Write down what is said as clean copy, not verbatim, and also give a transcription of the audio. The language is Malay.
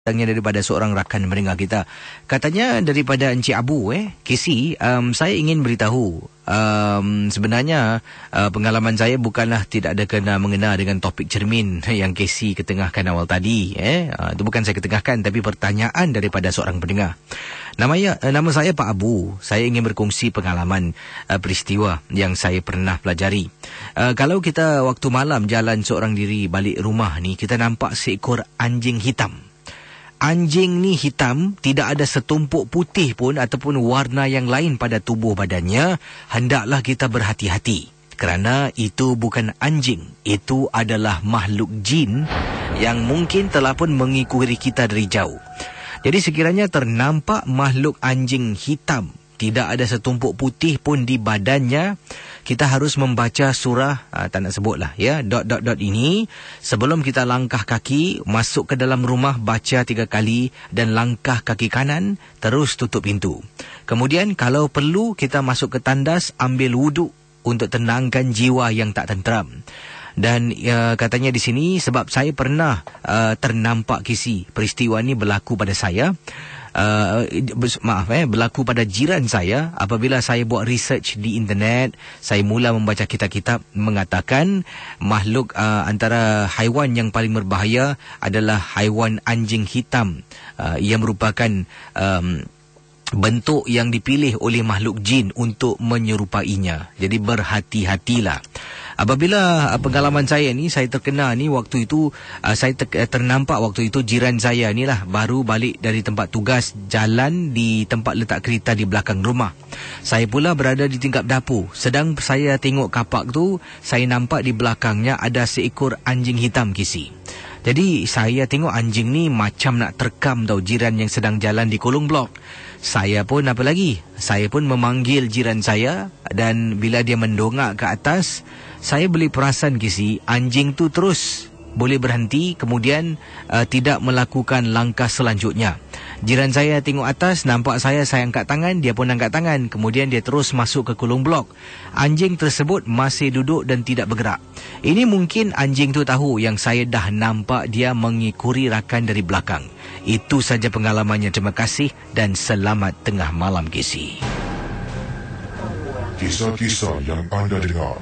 Datangnya daripada seorang rakan mendengar kita. Katanya daripada Encik Abu, Casey, saya ingin beritahu, sebenarnya pengalaman saya bukanlah tidak ada kena mengena dengan topik cermin yang Casey ketengahkan awal tadi. Itu bukan saya ketengahkan, tapi pertanyaan daripada seorang pendengar. Nama saya Pak Abu. Saya ingin berkongsi pengalaman peristiwa yang saya pernah pelajari. Kalau kita waktu malam jalan seorang diri balik rumah ni, kita nampak seekor anjing hitam. Anjing ni hitam, tidak ada setumpuk putih pun ataupun warna yang lain pada tubuh badannya. Hendaklah kita berhati-hati. Kerana itu bukan anjing. Itu adalah makhluk jin yang mungkin telah pun mengikuti kita dari jauh. Jadi sekiranya ternampak makhluk anjing hitam, tidak ada setumpuk putih pun di badannya, kita harus membaca surah, tak nak sebutlah ya, ... ini. Sebelum kita langkah kaki, masuk ke dalam rumah, baca 3 kali dan langkah kaki kanan, terus tutup pintu. Kemudian kalau perlu, kita masuk ke tandas, ambil wuduk untuk tenangkan jiwa yang tak tenteram. Dan katanya di sini, sebab saya pernah ternampak kisi peristiwa ni berlaku pada saya. Berlaku pada jiran saya. Apabila saya buat research di internet, saya mula membaca kitab-kitab mengatakan makhluk antara haiwan yang paling berbahaya adalah haiwan anjing hitam. Ia merupakan bentuk yang dipilih oleh makhluk jin untuk menyerupainya. Jadi berhati-hatilah. Apabila pengalaman saya ni, saya terkena ni waktu itu, saya ternampak waktu itu jiran saya ni lah baru balik dari tempat tugas, jalan di tempat letak kereta di belakang rumah. Saya pula berada di tingkap dapur. Sedang saya tengok kapak tu, saya nampak di belakangnya ada seekor anjing hitam kisi. Jadi saya tengok anjing ni macam nak terkam tau jiran yang sedang jalan di kolong blok. Saya pun apa lagi? Saya pun memanggil jiran saya, dan bila dia mendongak ke atas, saya boleh perasan kisi, anjing tu terus boleh berhenti, kemudian tidak melakukan langkah selanjutnya. Jiran saya tengok atas, nampak saya angkat tangan, dia pun angkat tangan. Kemudian dia terus masuk ke kolong blok. Anjing tersebut masih duduk dan tidak bergerak. Ini mungkin anjing tu tahu yang saya dah nampak dia mengikuti rakan dari belakang. Itu saja pengalamannya. Terima kasih dan selamat tengah malam, Casey. Kisah-kisah yang anda dengar